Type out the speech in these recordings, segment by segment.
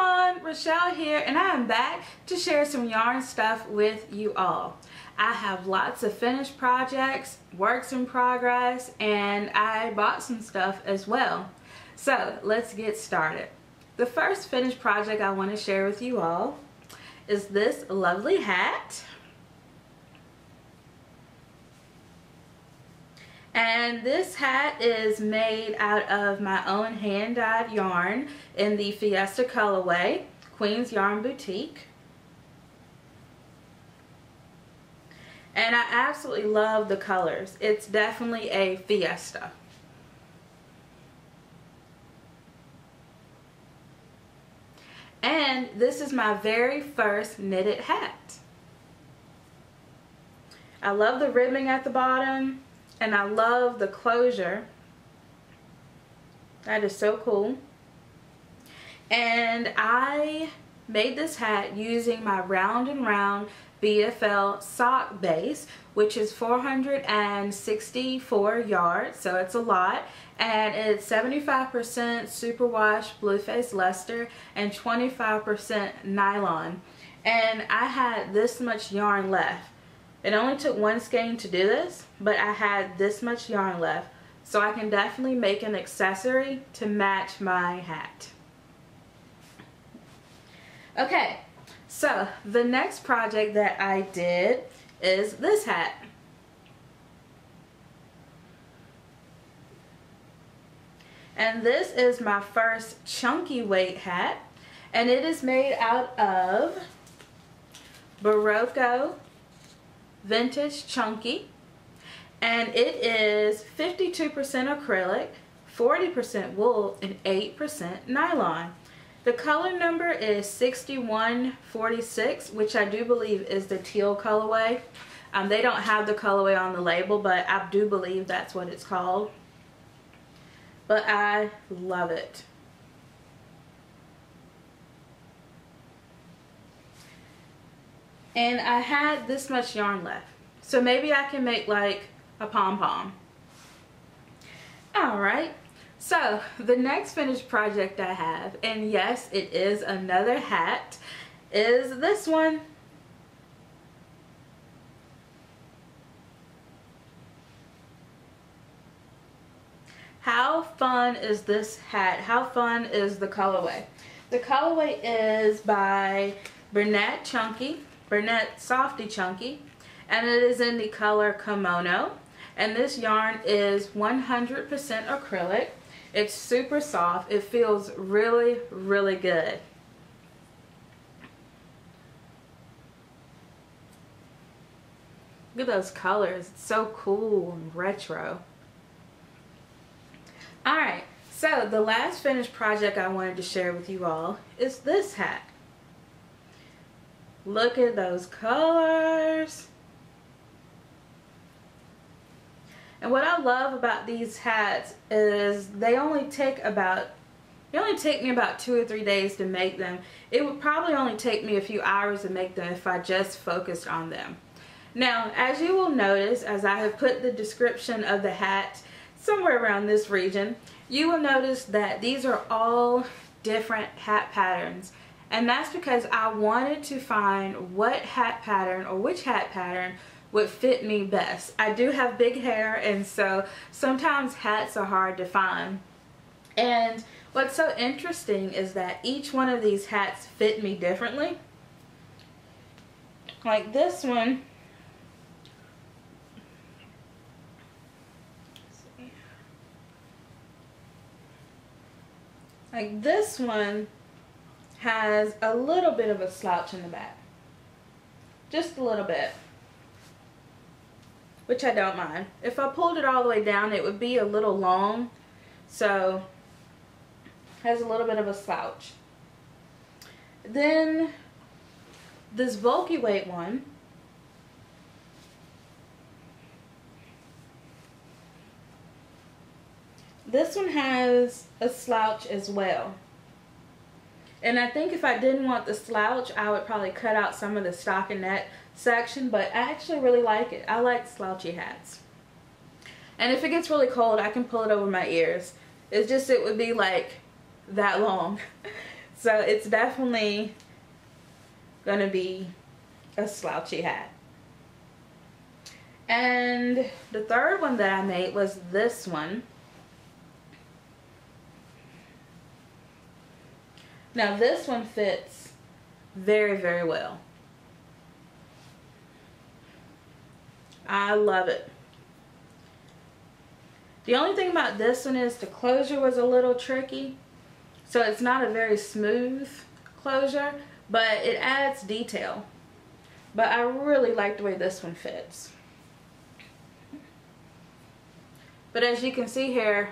everyone, Rochelle here, and I am back to share some yarn stuff with you all. I have lots of finished projects, works in progress, and I bought some stuff as well. So let's get started. The first finished project I want to share with you all is this lovely hat. And this hat is made out of my own hand-dyed yarn in the Fiesta colorway, Queen's Yarn Boutique. And I absolutely love the colors. It's definitely a Fiesta. And this is my very first knitted hat. I love the ribbing at the bottom. And I love the closure. That is so cool. And I made this hat using my Round and Round BFL sock base, which is 464 yards, so it's a lot. And it's 75% superwash Blueface Luster and 25% nylon. And I had this much yarn left. It only took one skein to do this, but I had this much yarn left, so I can definitely make an accessory to match my hat. Okay, so the next project that I did is this hat. And this is my first chunky weight hat, and it is made out of Barocco Vintage Chunky, and it is 52% acrylic, 40% wool, and 8% nylon. The color number is 6146, which I do believe is the teal colorway. They don't have the colorway on the label, but I do believe that's what it's called. But I love it. And I had this much yarn left, so maybe I can make like a pom-pom. Alright, so the next finished project I have, and yes, it is another hat, is this one. How fun is this hat? How fun is the colorway? The colorway is by Bernat Softy Chunky, and it is in the color Kimono, and this yarn is 100% acrylic. It's super soft. It feels really, really good. Look at those colors. It's so cool and retro. Alright, so the last finished project I wanted to share with you all is this hat. Look at those colors. And what I love about these hats is they only take me about 2 or 3 days to make them. It would probably only take me a few hours to make them if I just focused on them. Now, as you will notice, as I have put the description of the hat somewhere around this region, you will notice that these are all different hat patterns. And that's because I wanted to find what hat pattern or which hat pattern would fit me best. I do have big hair, and so sometimes hats are hard to find. And what's so interesting is that each one of these hats fit me differently. Like this one, has a little bit of a slouch in the back. Just a little bit. Which I don't mind. If I pulled it all the way down, it would be a little long. So, has a little bit of a slouch. Then, this bulky weight one. This one has a slouch as well. And I think if I didn't want the slouch, I would probably cut out some of the stockinette section, but I actually really like it. I like slouchy hats. And if it gets really cold, I can pull it over my ears. It's just, it would be like that long. So it's definitely gonna be a slouchy hat. And the third one that I made was this one. Now this one fits very, very well. I love it. The only thing about this one is the closure was a little tricky. So it's not a very smooth closure, but it adds detail. But I really like the way this one fits. But as you can see here,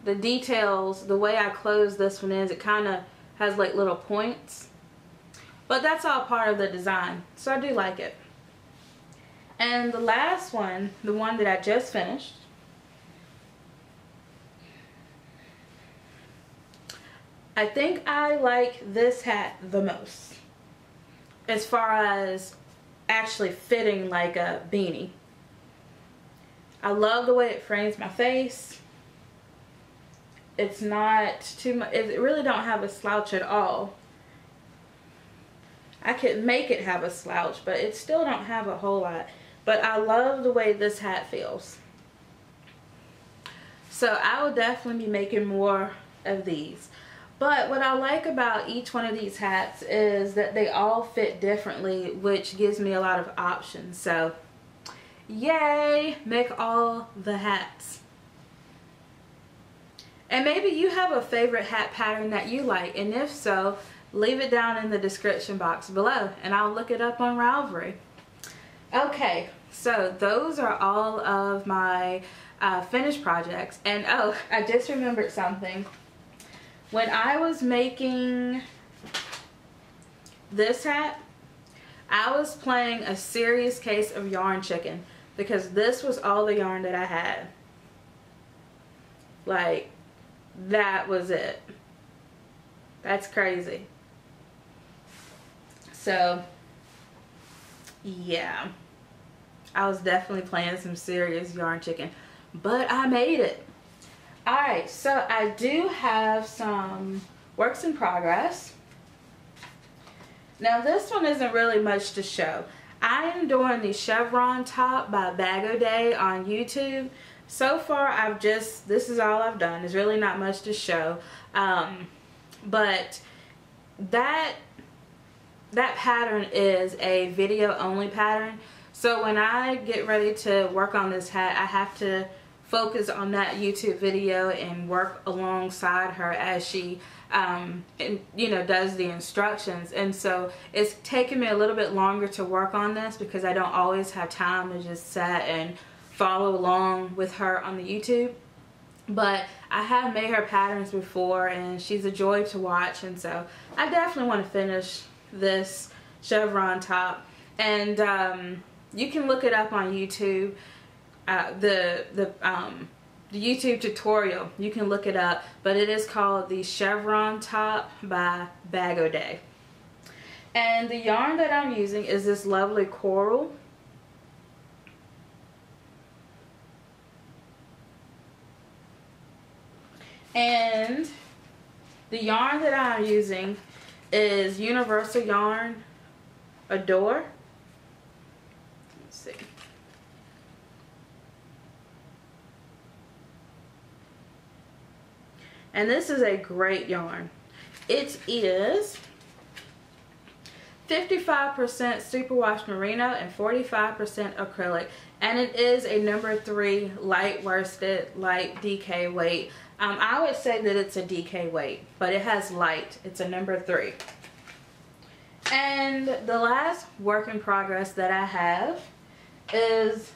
the details, the way I close this one is, it kind of has like little points. But that's all part of the design, so I do like it. And the last one, the one that I just finished, I think I like this hat the most as far as actually fitting like a beanie. I love the way it frames my face. It's not too much, it really don't have a slouch at all. I could make it have a slouch, but it still don't have a whole lot. But I love the way this hat feels. So I will definitely be making more of these. But what I like about each one of these hats is that they all fit differently, which gives me a lot of options. So yay, make all the hats. And maybe you have a favorite hat pattern that you like, and if so, leave it down in the description box below and I'll look it up on Ravelry. Okay, so those are all of my finished projects. And oh, I just remembered something. When I was making this hat, I was playing a serious case of yarn chicken because this was all the yarn that I had. Like, that was it. That's crazy. So, yeah. I was definitely playing some serious yarn chicken. But I made it. Alright, so I do have some works in progress. Now this one isn't really much to show. I am doing the Chevron top by Bag O Day on YouTube. So far this is all I've done. There's really not much to show. But that pattern is a video only pattern. So when I get ready to work on this hat, I have to focus on that YouTube video and work alongside her as she does the instructions. And so it's taken me a little bit longer to work on this because I don't always have time to just sit and follow along with her on the YouTube. But I have made her patterns before and she's a joy to watch, and so I definitely want to finish this chevron top. And you can look it up on YouTube. The YouTube tutorial, you can look it up, but it is called the Chevron Top by Bag O Day. And the yarn that I'm using is this lovely coral. And the yarn that I'm using is Universal Yarn Adore. Let's see. And this is a great yarn. It is 55% superwash merino and 45% acrylic. And it is a number 3 light worsted, light DK weight. I would say that it's a DK weight, but it has light. It's a number 3. And the last work in progress that I have is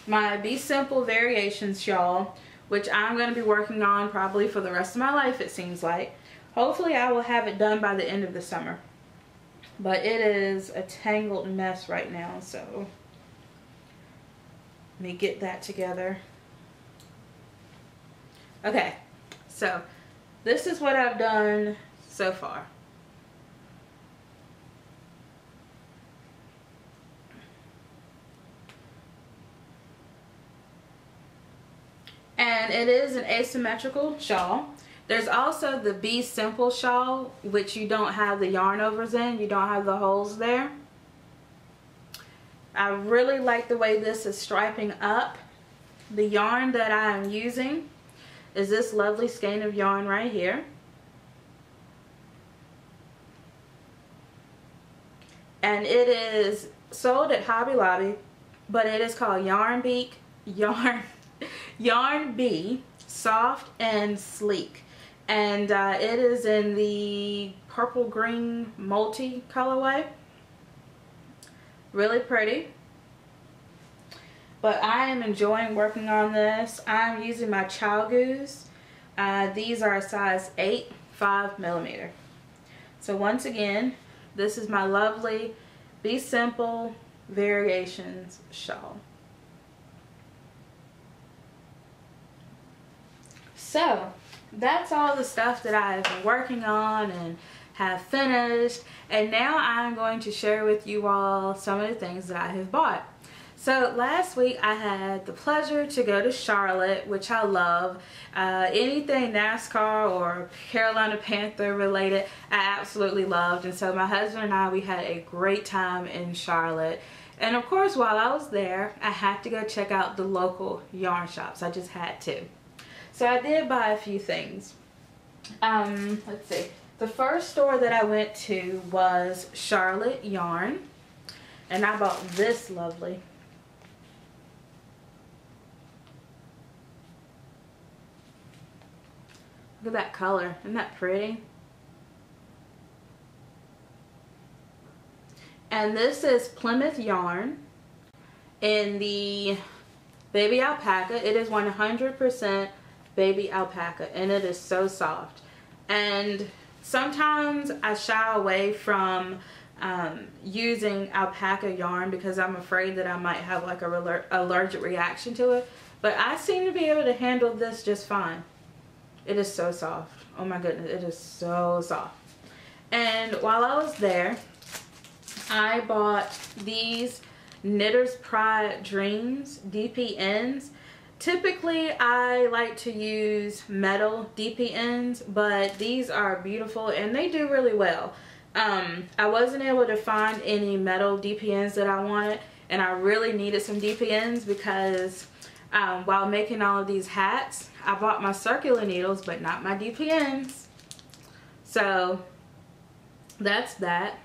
my Be Simple Variations shawl, which I'm going to be working on probably for the rest of my life, it seems like. Hopefully I will have it done by the end of the summer. But it is a tangled mess right now, so let me get that together. Okay, so this is what I've done so far. And it is an asymmetrical shawl. There's also the Be Simple Shawl, which you don't have the yarn overs in. You don't have the holes there. I really like the way this is striping up. The yarn that I am using is this lovely skein of yarn right here. And it is sold at Hobby Lobby, but it is called Yarn Bee Soft and Sleek. And it is in the purple green multi colorway. Really pretty. But I am enjoying working on this. I'm using my ChowGoos. These are a size 8, 5mm. So once again, this is my lovely Be Simple Variations shawl. So that's all the stuff that I've been working on and have finished, and now I'm going to share with you all some of the things that I have bought. So last week I had the pleasure to go to Charlotte, which I love. Anything NASCAR or Carolina Panther related, I absolutely loved. And so my husband and I, we had a great time in Charlotte. And of course, while I was there, I had to go check out the local yarn shops. I just had to. So I did buy a few things. Let's see. The first store that I went to was Charlotte Yarn. And I bought this lovely. Look at that color. Isn't that pretty? And this is Plymouth yarn in the baby alpaca. It is 100% baby alpaca, and it is so soft. And sometimes I shy away from using alpaca yarn because I'm afraid that I might have like a allergic reaction to it. But I seem to be able to handle this just fine. It is so soft. Oh my goodness, it is so soft. And while I was there, I bought these Knitter's Pride Dreams DPNs. Typically, I like to use metal DPNs, but these are beautiful and they do really well. I wasn't able to find any metal DPNs that I wanted, and I really needed some DPNs because while making all of these hats, I bought my circular needles, but not my DPNs. So that's that.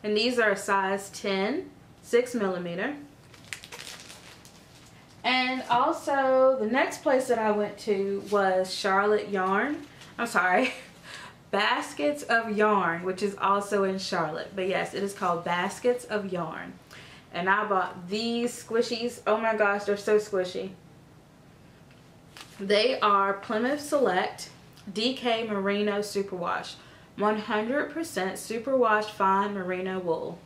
And these are a size 10, 6mm. And also, the next place that I went to was Charlotte Yarn. I'm sorry, Baskets of Yarn, which is also in Charlotte. But yes, it is called Baskets of Yarn. And I bought these squishies. Oh my gosh, they're so squishy. They are Plymouth Select DK Merino Superwash. 100% superwash fine merino wool.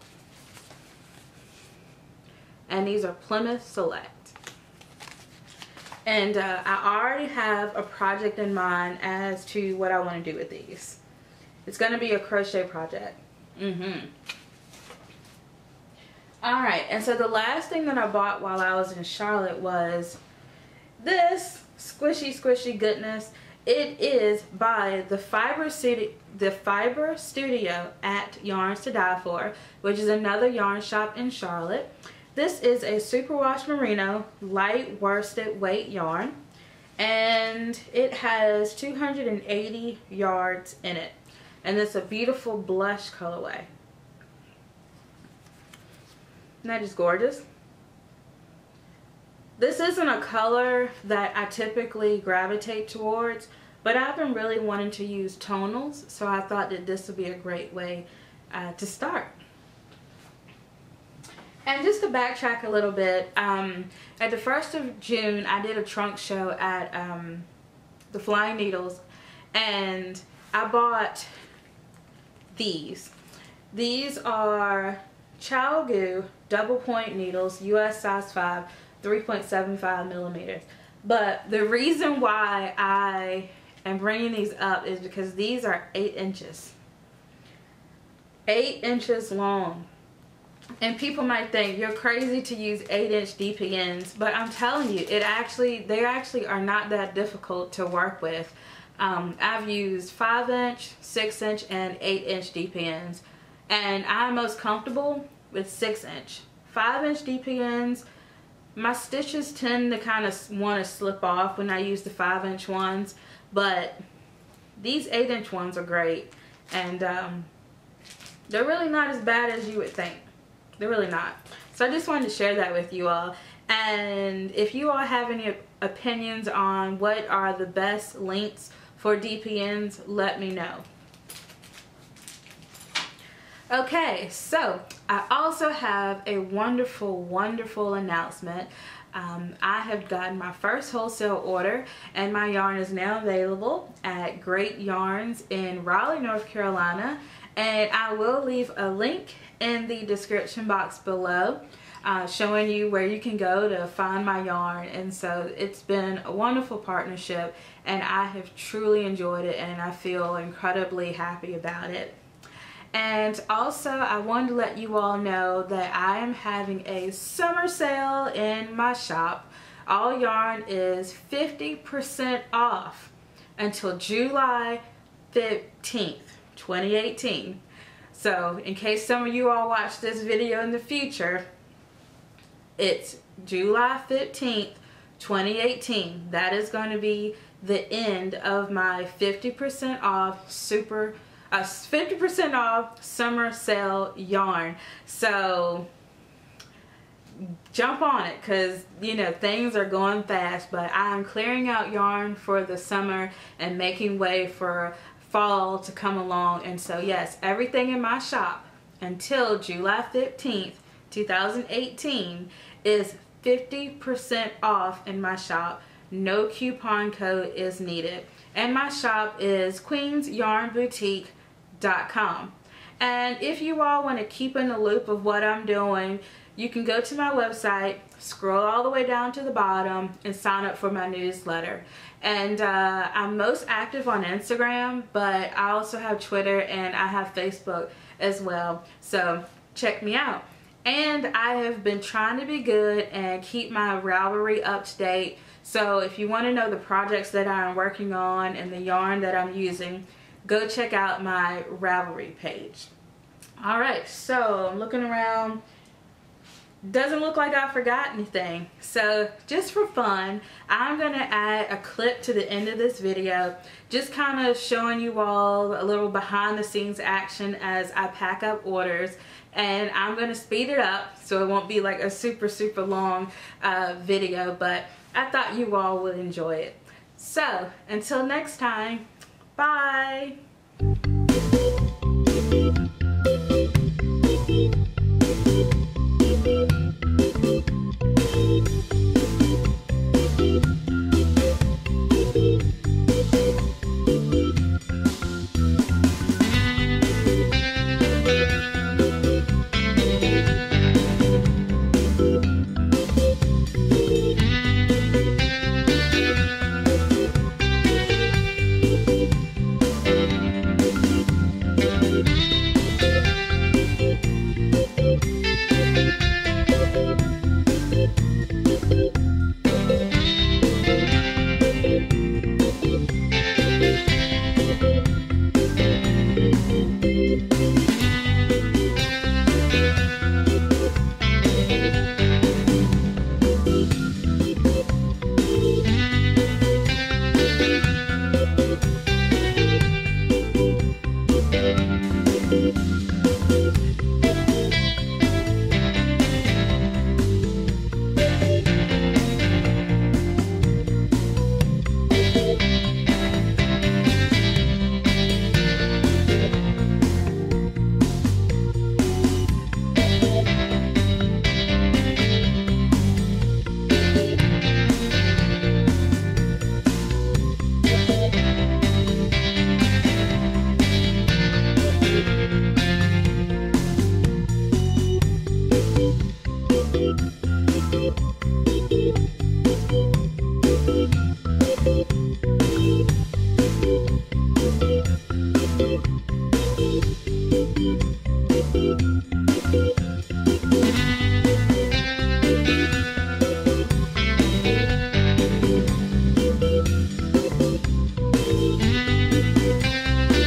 And these are Plymouth Select. And I already have a project in mind as to what I want to do with these. It's going to be a crochet project. Alright, and so the last thing that I bought while I was in Charlotte was this squishy goodness. It is by the Fiber Studio at Yarns to Die For, which is another yarn shop in Charlotte. This is a superwash merino light worsted weight yarn, and it has 280 yards in it, and it's a beautiful blush colorway. Isn't that just gorgeous? This isn't a color that I typically gravitate towards, but I've been really wanting to use tonals, so I thought that this would be a great way to start. And just to backtrack a little bit, at the 1st of June, I did a trunk show at the Flying Needles, and I bought these. These are ChowGoo double point needles, US size 5, 3.75mm. But the reason why I am bringing these up is because these are 8 inches. 8 inches long. And people might think you're crazy to use 8-inch DPNs, but I'm telling you, they actually are not that difficult to work with. I've used 5-inch, 6-inch, and 8-inch DPNs, and I'm most comfortable with 6-inch. 5-inch DPNs, my stitches tend to kind of want to slip off when I use the 5-inch ones, but these 8-inch ones are great, and they're really not as bad as you would think. They're really not. So I just wanted to share that with you all. And if you all have any opinions on what are the best lengths for DPNs, let me know. Okay, so I also have a wonderful announcement. I have gotten my first wholesale order, and my yarn is now available at Great Yarns in Raleigh, North Carolina, and I will leave a link in the description box below showing you where you can go to find my yarn. And so it's been a wonderful partnership, and I have truly enjoyed it, and I feel incredibly happy about it. And also, I wanted to let you all know that I am having a summer sale in my shop. All yarn is 50% off until July 15th, 2018. So in case some of you all watch this video in the future, it's July 15th, 2018. That is going to be the end of my 50% off 50% off summer sale yarn. So jump on it, because you know things are going fast, but I'm clearing out yarn for the summer and making way for fall to come along. And so yes, everything in my shop until July 15th, 2018 is 50% off in my shop. No coupon code is needed. And my shop is queensyarnboutique.com. And if you all want to keep in the loop of what I'm doing, you can go to my website, scroll all the way down to the bottom, and sign up for my newsletter. And I'm most active on Instagram, but I also have Twitter and I have Facebook as well. So check me out. And I have been trying to be good and keep my Ravelry up to date. So if you want to know the projects that I'm working on and the yarn that I'm using, go check out my Ravelry page. Alright, so I'm looking around. Doesn't look like I forgot anything. So just for fun, I'm going to add a clip to the end of this video, just kind of showing you all a little behind the scenes action as I pack up orders. And I'm going to speed it up so it won't be like a super long video, but I thought you all would enjoy it. So until next time, bye!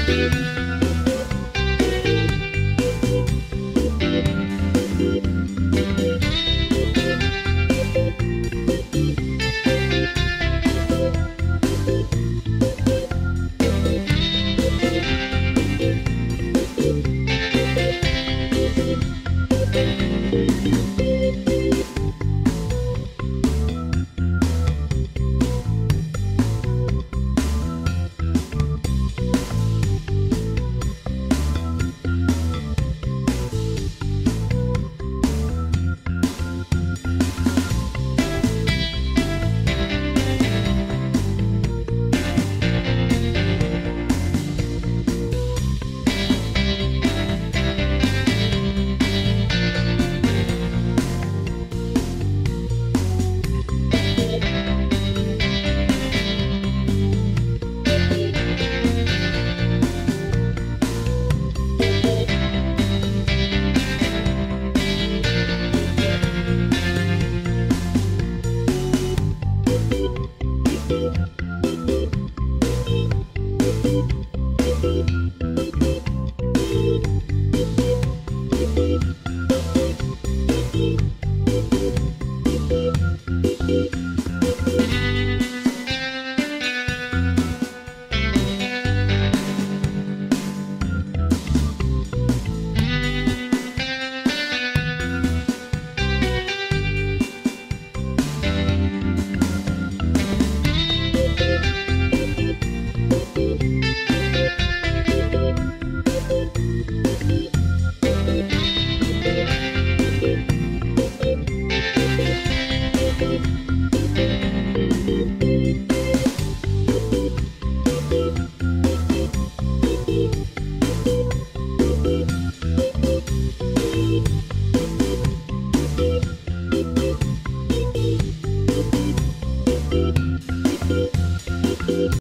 bye.